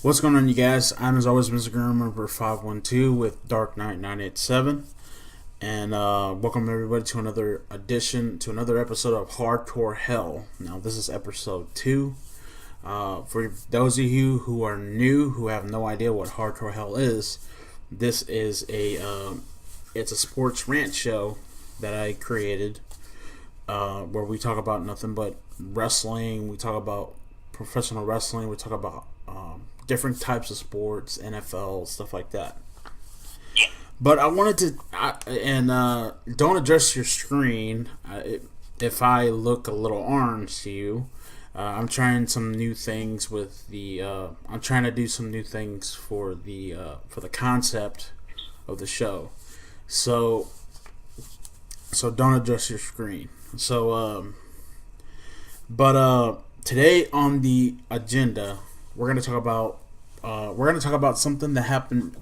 What's going on, you guys? I'm, as always, Mr. Grimreaper 512 with Dark Knight 987. And welcome everybody to another episode of Hardcore Hell. Now, this is episode 2. For those of you who are new, who have no idea what Hardcore Hell is, this is it's a sports rant show that I created, where we talk about nothing but wrestling. We talk about professional wrestling. We talk about different types of sports, NFL, stuff like that. But I wanted to, don't adjust your screen if I look a little orange to you. I'm trying some new things with I'm trying to do some new things for the concept of the show. So don't adjust your screen. Today on the agenda, we're gonna talk about something that happened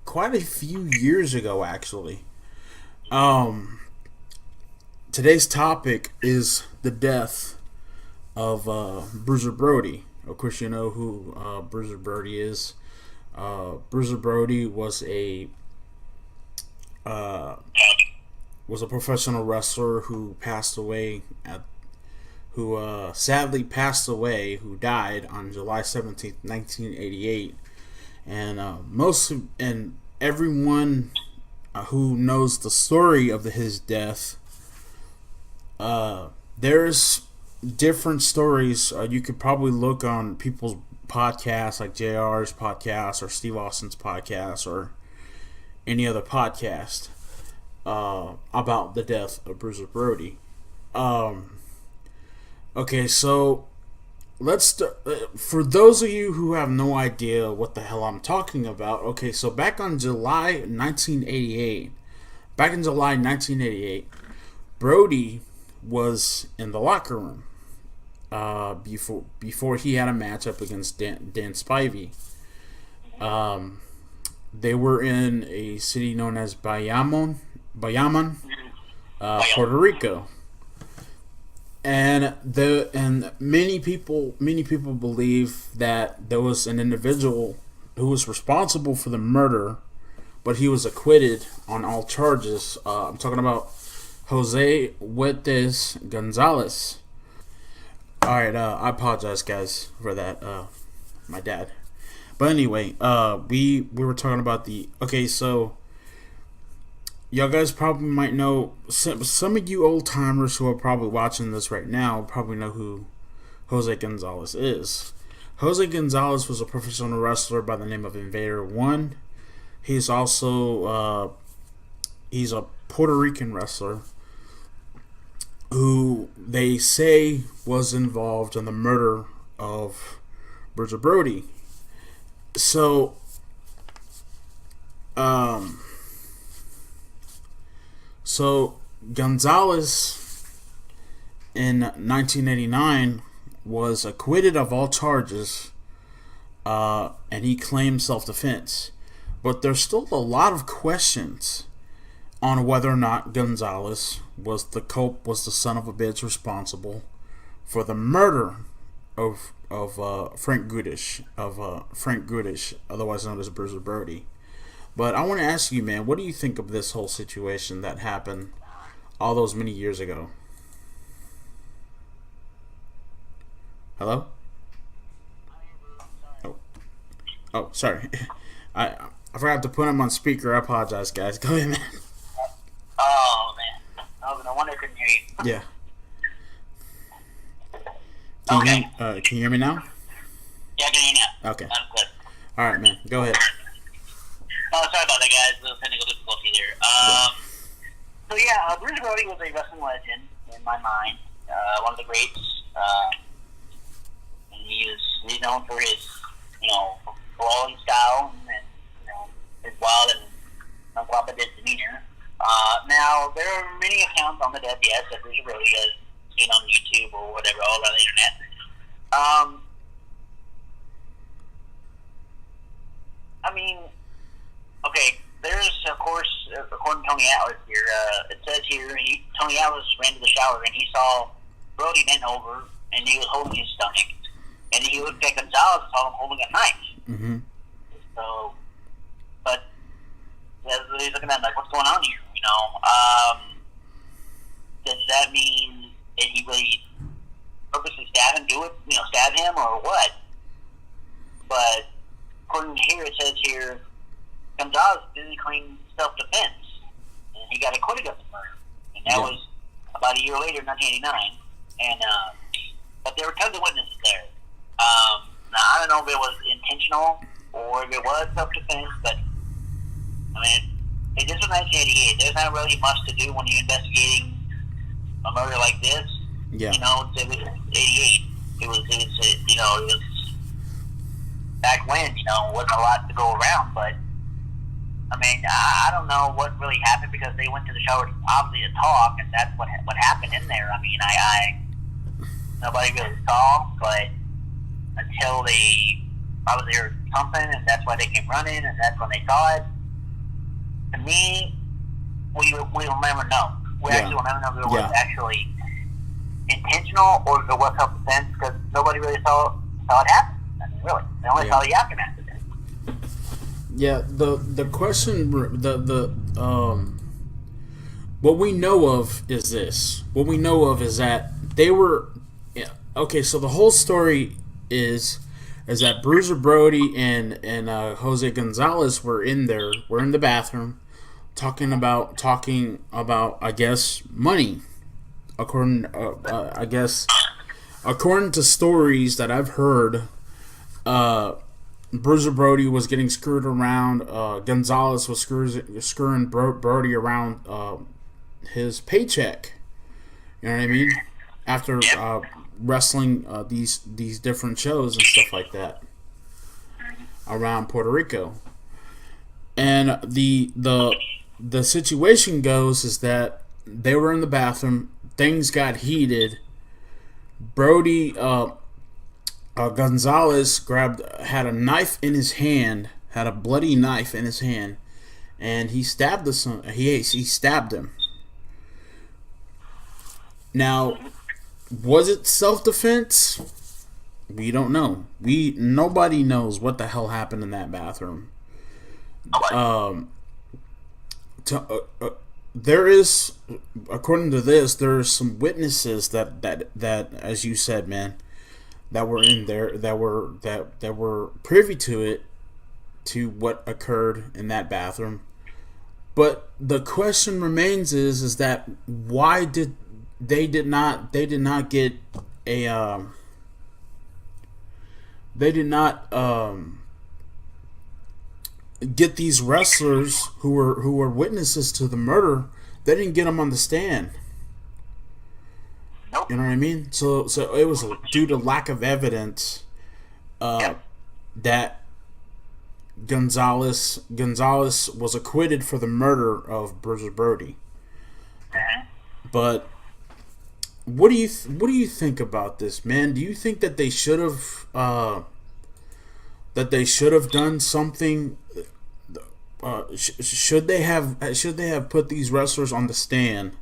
quite a few years ago, actually. Today's topic is the death of Bruiser Brody. Of course, you know who Bruiser Brody is. Bruiser Brody was a professional wrestler who sadly passed away, who died on July 17th, 1988. And everyone who knows the story of his death, there's different stories. You could probably look on people's podcasts, like JR's podcast or Steve Austin's podcast or any other podcast, about the death of Bruiser Brody. Okay, so let's start. For those of you who have no idea what the hell I'm talking about, okay, so back in July 1988, Brody was in the locker room before he had a match up against Dan Spivey. They were in a city known as Bayamon, Puerto Rico. And many people believe that there was an individual who was responsible for the murder, but he was acquitted on all charges. I'm talking about Jose Huetes Gonzalez. All right, I apologize, guys, for that. My dad. But anyway, we were talking about so y'all guys probably might know, some of you old timers who are probably watching this right now probably know who Jose Gonzalez is. Jose Gonzalez was a professional wrestler by the name of Invader One. He's also he's a Puerto Rican wrestler who they say was involved in the murder of Bruiser Brody. So Gonzalez in 1989 was acquitted of all charges, and he claimed self-defense. But there's still a lot of questions on whether or not Gonzalez was the son of a bitch responsible for the murder of Frank Goodish, otherwise known as Bruiser Brody. But I want to ask you, man, what do you think of this whole situation that happened all those many years ago? Hello? Oh, sorry. I forgot to put him on speaker. I apologize, guys. Go ahead, man. Oh, man. No wonder I couldn't hear you. Yeah. Can you hear me now? Yeah, I can hear you now. Okay. I'm good. All right, man. Go ahead. Oh, sorry about that, guys. A little technical difficulty there. Bruiser Brody was a wrestling legend in my mind. One of the greats. And he's known for his, brawling style and his wild and uncooperative demeanor. Now, there are many accounts on the death, yes, that Bruiser Brody has seen on YouTube or whatever, all around the internet. Okay, there's, of course, according to Tony Atlas here, it says here, Tony Atlas ran to the shower and he saw Brody bent over and he was holding his stomach. And he looked at Gonzalez and saw him holding a knife. Mm-hmm. So, but he's looking at like, what's going on here? Does that mean that he really purposely stab him or what? But according to here, it says here, Gonzalez didn't claim self-defense, and he got acquitted of the murder. And that was about a year later, 1989. And but there were tons of witnesses there. Now I don't know if it was intentional or if it was self-defense, but I mean, this was 1988. There's not really much to do when you're investigating a murder like this. Yeah. It was 88. It was back when, wasn't a lot to go around, but I mean, I don't know what really happened because they went to the shower obviously to talk, and that's what happened in there. I mean, nobody really saw, but until they probably heard something, and that's why they came running, and that's when they saw it. To me, we will never know. We actually will never know if it was actually intentional or if it was self-defense because nobody really saw it happen. I mean, really, they only saw the aftermath of it. Yeah, the question, what we know of is this. What we know of is that they were, okay. So the whole story is that Bruiser Brody and Jose Gonzalez were in the bathroom, talking about I guess money, according to stories that I've heard. Bruiser Brody was getting screwed around. Gonzalez was screwing Brody around his paycheck. You know what I mean? After wrestling these different shows and stuff like that around Puerto Rico. And the situation goes is that they were in the bathroom. Things got heated. Brody. Gonzalez had a knife in his hand, had a bloody knife in his hand, and he stabbed he stabbed him. Now, was it self-defense? We don't know. Nobody knows what the hell happened in that bathroom. There is, according to this, there are some witnesses that as you said, man, that were in there, that were privy to what occurred in that bathroom. But the question remains is that why did they not get get these wrestlers who were witnesses to the murder? They didn't get them on the stand. You know what I mean? So it was due to lack of evidence that Gonzalez was acquitted for the murder of Bruiser Brody. But what do you think about this, man? Do you think that they should have done something? Should they have put these wrestlers on the stand?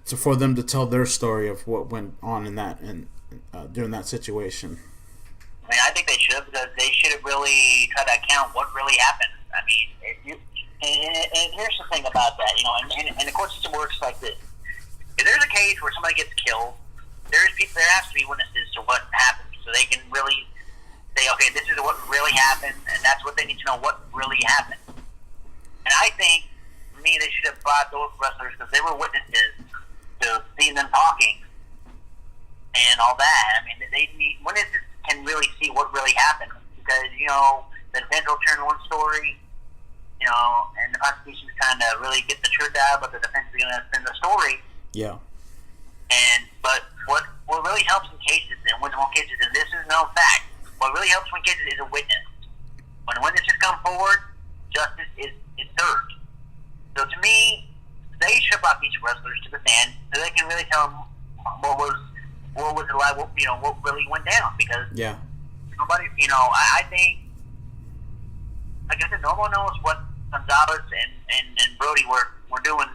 For them to tell their story of what went on in that during that situation. I mean, I think they should because they should have really tried to account what really happened. I mean, and here's the thing about that, and the court system works like this. If there's a case where somebody gets killed, there has to be witnesses to what happened, so they can really say, okay, this is what really happened, and that's what they need to know, what really happened. And I think, for me, they should have brought those wrestlers because they were witnesses to seeing them talking and all that. I mean, witnesses can really see what really happened because, the defense will turn one story, and the prosecution's trying to really get the truth out, but the defense is going to spin the story. Yeah. But what really helps in cases, and when most cases, and this is no fact, what really helps in cases is a witness. When witnesses come forward, justice is served. So to me, they should have brought these wrestlers to the stand so they can really tell them what was the lie, what really went down. Because nobody, I think, like I said, no one knows what Gonzalez and Brody were doing.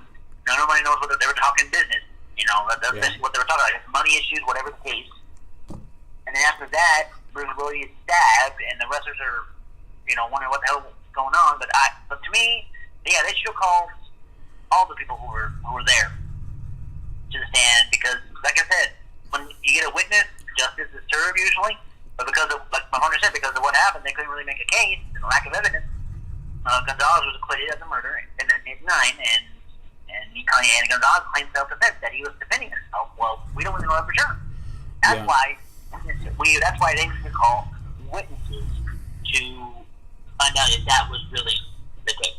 Nobody knows whether they were talking business. That's what they were talking about. Money issues, whatever the case. And then after that, Bruce Brody is stabbed, and the wrestlers are, wondering what the hell is going on. But to me, yeah, they should have called all the people who were there to the stand, because, like I said, when you get a witness, justice is served usually. But because of, like my partner said, because of what happened, they couldn't really make a case and the lack of evidence. Gonzalez was acquitted as a murderer in 1989, and Gonzalez claimed self-defense, that he was defending himself. Well, we don't really know that for sure. That's why they need to call witnesses to find out if that was really the case.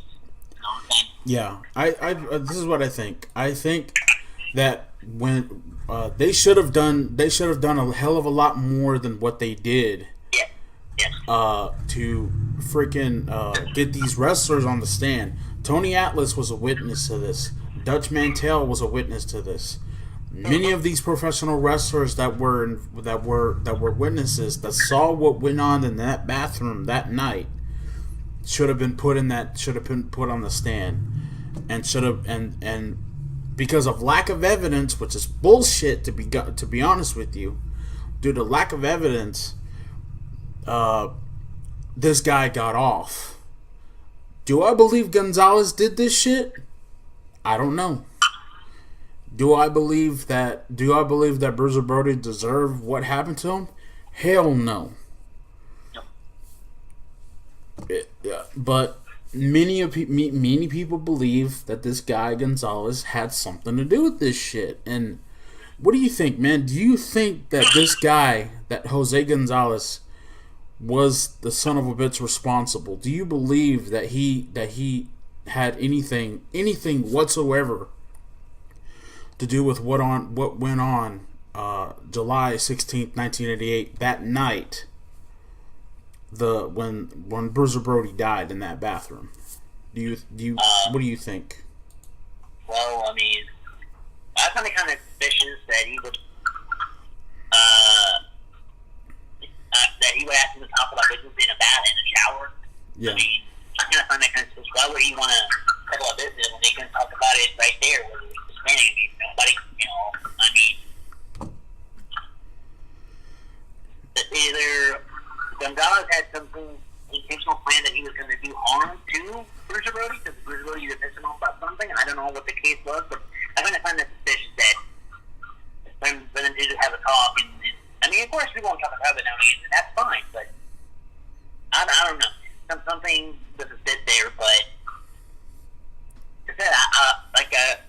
You know what I'm saying? Yeah, this is what I think. I think that when they should have done a hell of a lot more than what they did. Yeah. Yes. To freaking get these wrestlers on the stand. Tony Atlas was a witness to this. Dutch Mantell was a witness to this. Many of these professional wrestlers that were witnesses, that saw what went on in that bathroom that night, should have been put on the stand, and because of lack of evidence, which is bullshit to be honest with you, due to lack of evidence, this guy got off. Do I believe Gonzalez did this shit? I don't know. Do I believe that Bruiser Brody deserved what happened to him? Hell no. But many people believe that this guy Gonzalez had something to do with this shit. And what do you think, man? Do you think that this guy, that Jose Gonzalez, was the son of a bitch responsible? Do you believe that he had anything whatsoever to do with what went on July 16th, 1988, that night, when Bruiser Brody died in that bathroom? What do you think? Well, I mean, I find it kind of suspicious that he would ask him to talk about business in a bath, in a shower. Yeah. I mean, I kind of find that kind of suspicious. Why would he want to talk about business when they can talk about it right there where he was standing? I mean, nobody, either Gonzalez had something intentional plan that he was going to do harm to Bruiser Brody, because Bruiser Brody either pissed him off about something. I don't know what the case was, but I find that suspicious that for them to just have a talk. And I mean, of course, we won't talk about it now, and that's fine, but I don't know. Something doesn't fit there, but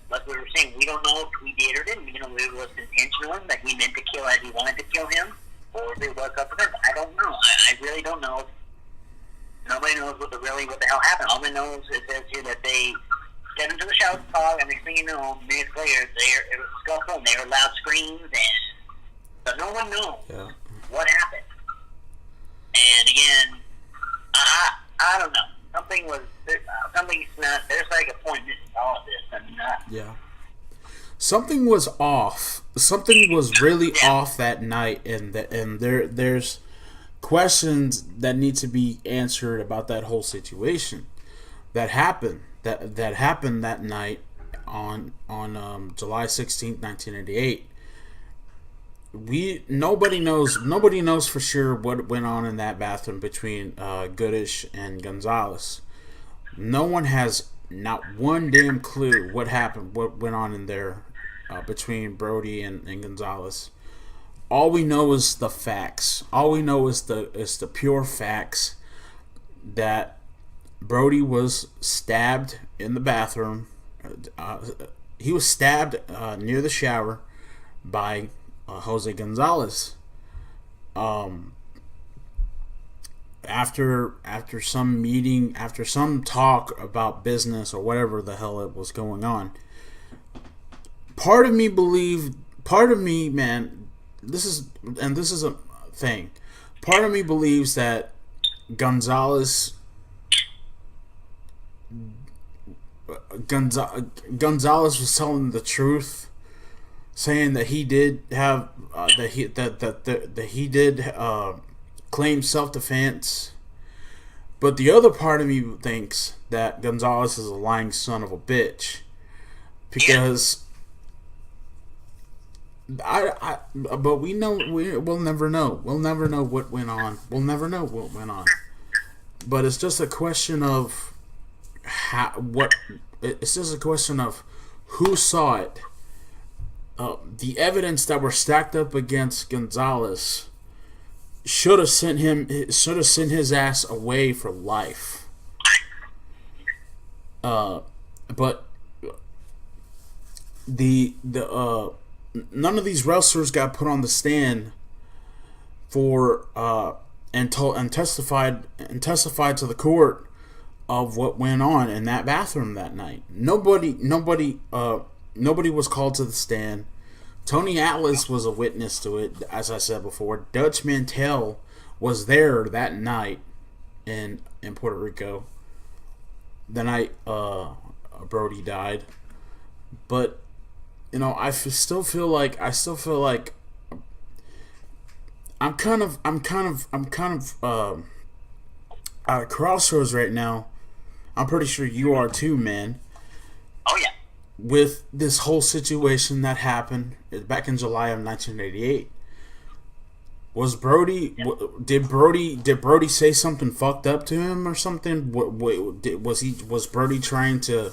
like we were saying, we don't know if he did or didn't. We don't know if it was intentional, that he meant to kill as he wanted to kill him, or if it was self-defense. I don't know. I really don't know. Nobody knows what the hell happened. All they know is it says here that they stepped into the shower to talk, and next thing you know, minutes later, it was a scuffle, and they heard loud screams, but no one knows what happened. And again, I don't know. Something's not. There's like a point missing all of this. I mean, yeah. Something was off. Something was really off that night, and there's questions that need to be answered about that whole situation that happened. That happened that night on July 16th, 1988. Nobody knows for sure what went on in that bathroom between Goodish and Gonzalez. No one has not one damn clue what happened, what went on in there between Brody and Gonzalez. All we know is the facts. All we know is the pure facts that Brody was stabbed in the bathroom. He was stabbed near the shower by Jose Gonzalez. After some meeting, after some talk about business or whatever the hell it was going on, part of me, man, this is a thing. Part of me believes that Gonzalez was telling the truth, saying that he did have that he did claim self-defense. But the other part of me thinks that Gonzalez is a lying son of a bitch, because but we'll never know. We'll never know what went on. We'll never know what went on. But it's just a question of It's just a question of who saw it. The evidence that were stacked up against Gonzalez should have sent his ass away for life. But the none of these wrestlers got put on the stand for and testified to the court of what went on in that bathroom that night. Nobody was called to the stand. Tony Atlas was a witness to it, as I said before. Dutch Mantell was there that night in Puerto Rico, the night Brody died. But I still feel like I'm kind of at a crossroads right now. I'm pretty sure you are too, man. Oh yeah. With this whole situation that happened back in July of 1988, was Brody? Yeah. Did Brody say something fucked up to him or something? Was Brody trying to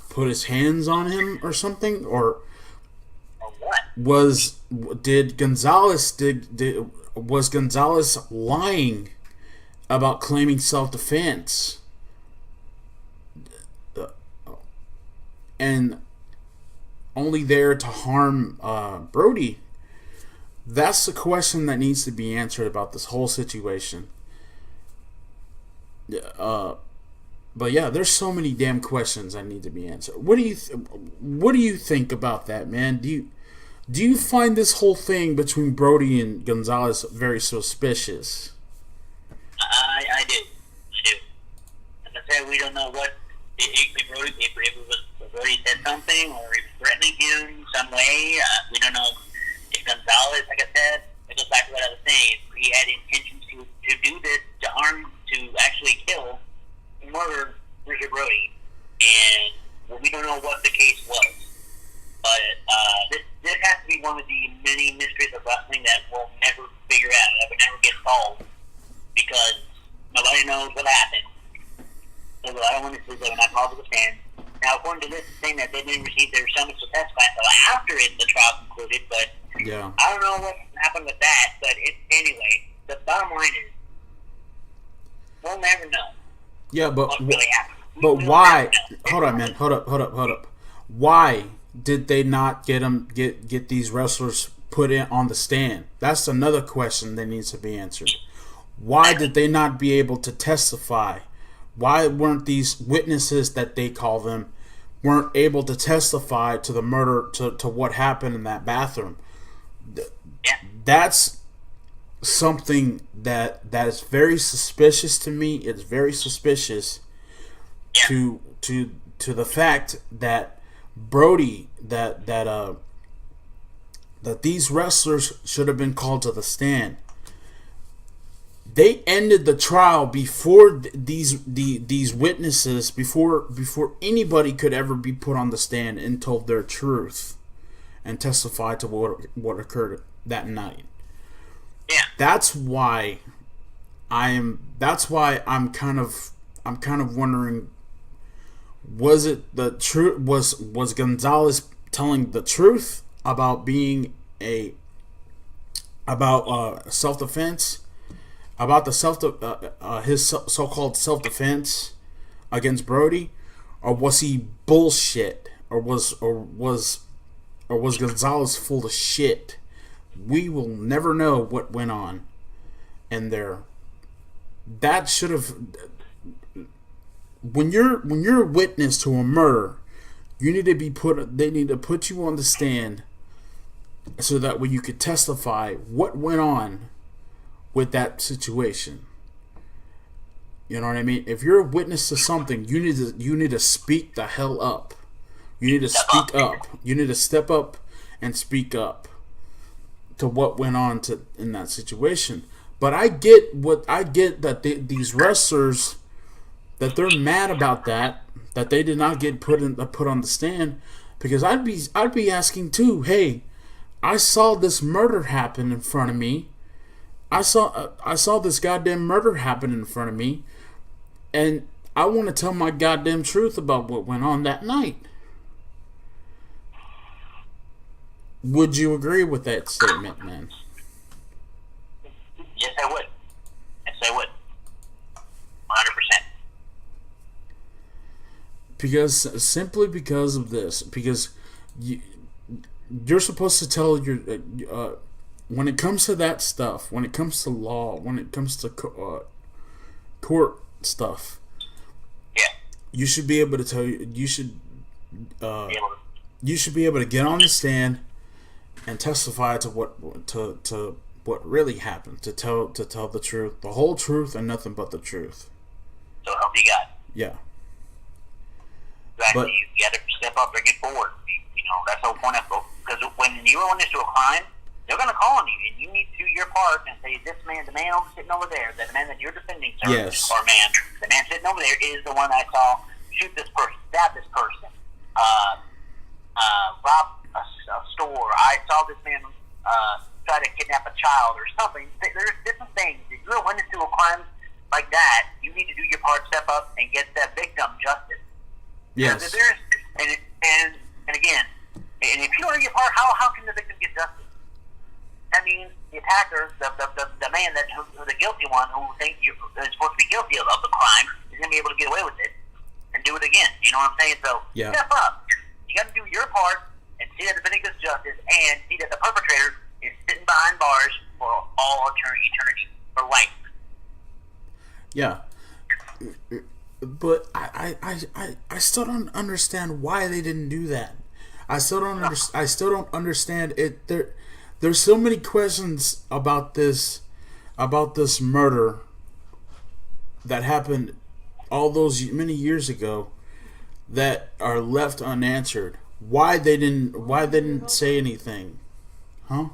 put his hands on him or something? Or what? Was Gonzalez lying about claiming self-defense and only there to harm Brody? That's the question that needs to be answered about this whole situation. But yeah, there's so many damn questions that need to be answered. What do you think about that, man? Do you find this whole thing between Brody and Gonzalez very suspicious? I do. As I said, we don't know what if Brody said something or if threatening him in some way. We don't know if Gonzalez, like I said, it goes back to what I was saying. If he had intentions to do this, to harm, to actually kill, murder Richard Brody, and we don't know what the case was. But this has to be one of the many mysteries of wrestling that we'll never figure out, that will never get solved, because nobody knows what happened. So I don't want to say they're not called to the stand. Now, according to this, it's saying that they didn't receive their summons to testify until after the trial concluded, but yeah, I don't know what happened with that. But anyway, the bottom line is, we'll never know. Yeah, but what really happened. But why? Hold on, man. Hold up. Why did they not get these wrestlers put in on the stand? That's another question that needs to be answered. Why did they not be able to testify? Why weren't these witnesses that they call them weren't able to testify to the murder, to what happened in that bathroom? That's something that is very suspicious to me. It's very suspicious to the fact that Brody, that these wrestlers should have been called to the stand. They ended the trial before these witnesses, before anybody could ever be put on the stand and told their truth and testified to what occurred that night. Yeah. That's why I'm kind of wondering, was it the truth? Was Gonzalez telling the truth about being about self-defense, about the his so-called self-defense against Brody, or was he bullshit, or was Gonzalez full of shit? We will never know what went on in there. That should have. When you're a witness to a murder, you need to be they need to put you on the stand so that way you could testify what went on with that situation. You know what I mean? If you're a witness to something, you need to speak the hell up. You need to speak up. You need to step up and speak up to what went on in that situation. But I get that these wrestlers, that they're mad about that they did not get put on the stand, Because I'd be asking too. Hey, I saw this murder happen in front of me. I saw this goddamn murder happen in front of me, and I want to tell my goddamn truth about what went on that night. Would you agree with that statement, man? Yes, I would. Yes, I would. 100%. Simply because of this, because you're supposed to tell your when it comes to that stuff, when it comes to law, when it comes to court stuff, yeah, you should be able to tell you should be able to get on the stand and testify to what really happened, to tell the truth, the whole truth, and nothing but the truth. So help you God. Yeah. Exactly. But you got to step up, bring it forward. You know, that's the whole point of it. Because when you are witness to a crime, they're going to call on you, and you need to do your part and say, the man sitting over there, the man that you're defending, sir, yes, or the man sitting over there is the one I saw shoot this person, stab this person, rob a store. I saw this man try to kidnap a child or something. There's different things. If you're a witness to a crime like that, you need to do your part, step up, and get that victim justice. Yes. And again, and if you don't do your part, how can the victim get justice? That means the attacker, the man the guilty one who is supposed to be guilty of the crime, is going to be able to get away with it and do it again. You know what I'm saying? So step up. You got to do your part and see that the victim gets justice, and see that the perpetrator is sitting behind bars for all eternity, for life. Yeah. But I still don't understand why they didn't do that. I still don't understand it. There's so many questions about this murder that happened all those many years ago that are left unanswered. Why they didn't say anything? Huh?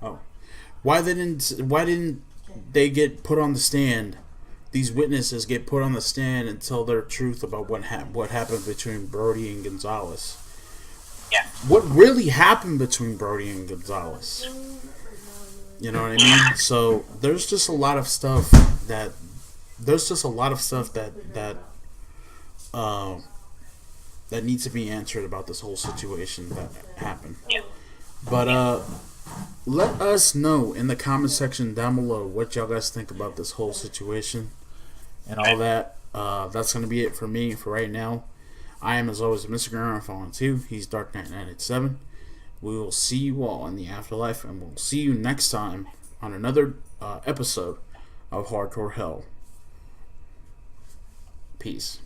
Oh. Why didn't they get put on the stand? These witnesses get put on the stand and tell their truth about what happened between Brody and Gonzalez. Yeah. What really happened between Brody and Gonzalez? You know what I mean? So there's just a lot of stuff that needs to be answered about this whole situation that happened. Yeah. But let us know in the comment section down below what y'all guys think about this whole situation and all that. That's going to be it for me for right now. I am, as always, Mr. Grimreaper 2. He's Dark Knight 987. We will see you all in the afterlife, and we'll see you next time on another episode of Hardcore Hell. Peace.